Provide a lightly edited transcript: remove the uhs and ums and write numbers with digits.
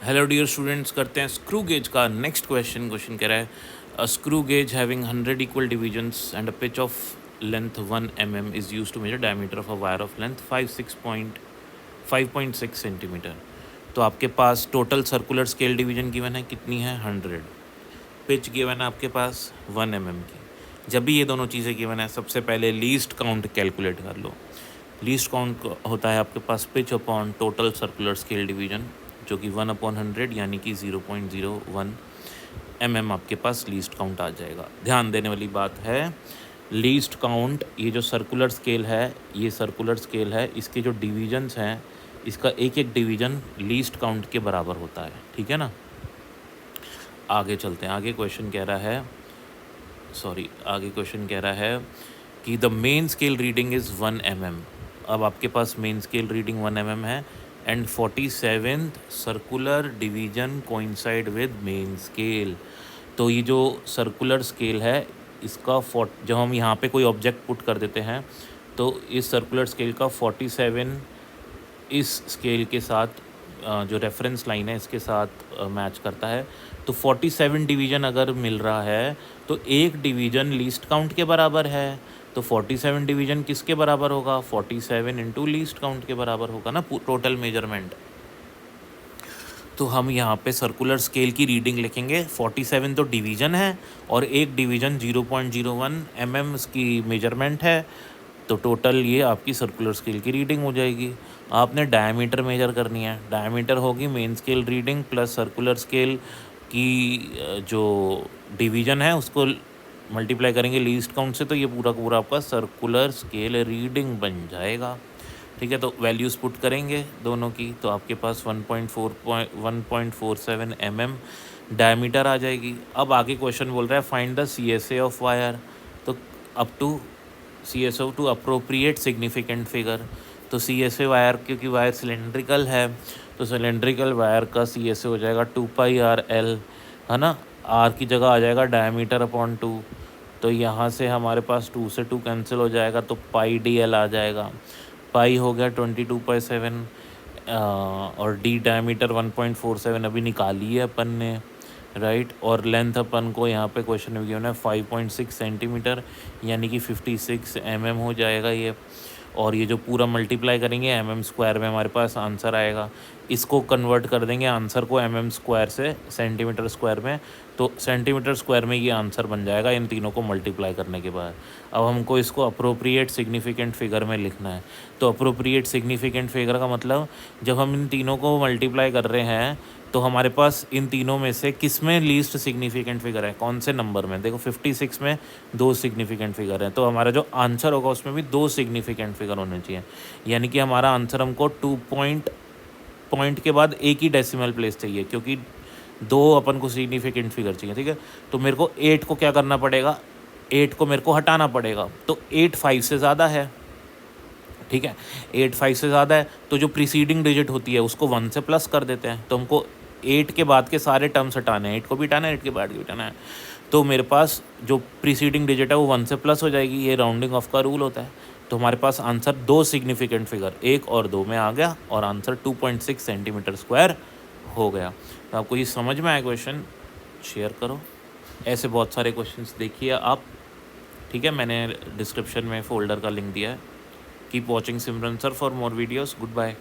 Hello dear students, करते हैं screw gauge का नेक्स्ट क्वेश्चन कह रहा है a screw gauge having 100 equal divisions and a pitch of length 1 mm is use to measure diameter of a wire of length 5.6 centimetre. तो आपके पास total circular scale division given है, कितनी है 100। पिच गिवन है आपके पास 1 mm की। जब भी ये दोनों चीज़ें गिवन है, सबसे पहले लीस्ट काउंट कैलकुलेट कर लो। लीस्ट काउंट होता है आपके पास pitch upon total circular scale division, जो कि 1/100 यानी कि 0.01 mm आपके पास लीस्ट काउंट आ जाएगा। ध्यान देने वाली बात है, लीस्ट काउंट, ये जो सर्कुलर स्केल है, ये सर्कुलर स्केल है, इसके जो डिवीजन्स हैं, इसका एक एक डिवीजन लीस्ट काउंट के बराबर होता है। ठीक है ना। आगे चलते हैं। आगे क्वेश्चन कह रहा है कि the main scale reading is 1 mm। अब आपके पास मेन स्केल रीडिंग 1 mm है and 47th circular division coincide with main scale. तो ये जो सर्कुलर स्केल है, इसका जब हम यहाँ पे कोई ऑब्जेक्ट पुट कर देते हैं तो इस सर्कुलर स्केल का 47 इस स्केल के साथ जो रेफरेंस लाइन है इसके साथ मैच करता है। तो 47 डिवीज़न अगर मिल रहा है तो एक डिवीज़न लीस्ट काउंट के बराबर है। तो 47 डिवीज़न किसके बराबर होगा? 47 इंटू लीस्ट काउंट के बराबर होगा ना टोटल मेजरमेंट। तो हम यहाँ पे सर्कुलर स्केल की रीडिंग लिखेंगे। 47 तो डिवीज़न है और एक डिवीज़न 0.01 mm की मेजरमेंट है। तो टोटल ये आपकी सर्कुलर स्केल की रीडिंग हो जाएगी। आपने डायमीटर मेजर करनी है। डायमीटर होगी main scale reading plus circular scale की जो डिवीज़न है उसको मल्टीप्लाई करेंगे लीस्ट काउंट से, तो ये पूरा पूरा आपका सर्कुलर स्केल रीडिंग बन जाएगा। ठीक है, तो वैल्यूज़ पुट करेंगे दोनों की, तो आपके पास 1.47 mm डायमीटर आ जाएगी। अब आगे क्वेश्चन बोल रहा है find the CSA of wire. तो up to CSO to appropriate significant figure. तो CSA वायर, क्योंकि वायर सिलेंड्रिकल है तो सिलेंड्रिकल वायर का CSA हो जाएगा 2πRL, है ना। R की जगह आ जाएगा डायमीटर अपॉन 2। तो यहाँ से हमारे पास 2 से 2 कैंसिल हो जाएगा तो πDL आ जाएगा। पाई हो गया 22/7 और D डायमीटर 1.47 अभी निकाली है अपन ने, राइट। और लेंथ अपन को यहाँ पे क्वेश्चन में गिवन है 5.6 सेंटीमीटर यानी कि 56 mm हो जाएगा ये। और ये जो पूरा मल्टीप्लाई करेंगे mm² में हमारे पास आंसर आएगा। इसको कन्वर्ट कर देंगे आंसर को mm² से सेंटीमीटर² में, तो सेंटीमीटर² में ये आंसर बन जाएगा इन तीनों को मल्टीप्लाई करने के बाद। अब हमको इसको अप्रोप्रिएट सिग्निफिकेंट फिगर में लिखना है। तो अप्रोप्रिएट सिग्निफिकेंट फिगर का मतलब, जब हम इन तीनों को मल्टीप्लाई कर रहे हैं तो हमारे पास इन तीनों में से किस में लीस्ट सिग्निफिकेंट फिगर है, कौन से नंबर में? देखो 56 में 2 सिग्निफिकेंट फिगर हैं, तो हमारा जो आंसर होगा उसमें भी 2 सिग्निफिकेंट फिगर होने चाहिए। यानी कि हमारा आंसर हमको 2 पॉइंट के बाद एक ही डेसिमल प्लेस चाहिए, क्योंकि 2 अपन को सिग्निफिकेंट फिगर चाहिए। ठीक है, तो मेरे को 8 को क्या करना पड़ेगा? 8 को मेरे को हटाना पड़ेगा। तो 8 5 से ज़्यादा है। ठीक है, 8 5 से ज़्यादा है तो जो प्रीसीडिंग डिजिट होती है उसको 1 से प्लस कर देते हैं। तो हमको 8 के बाद के सारे टर्म्स हटाने हैं, 8 को भी हटाना है, 8 के बाद भी हटाना है। तो मेरे पास जो प्रीसीडिंग डिजिट है वो 1 से प्लस हो जाएगी। ये राउंडिंग ऑफ का रूल होता है। तो हमारे पास आंसर 2 सिग्निफिकेंट फिगर 1 और 2 में आ गया और आंसर 2.6 सेंटीमीटर² हो गया। तो आपको ये समझ में आया क्वेश्चन? शेयर करो। ऐसे बहुत सारे क्वेश्चंस देखिए आप। ठीक है, मैंने डिस्क्रिप्शन में फ़ोल्डर का लिंक दिया है। Keep watching Simran sir for more videos. Good bye.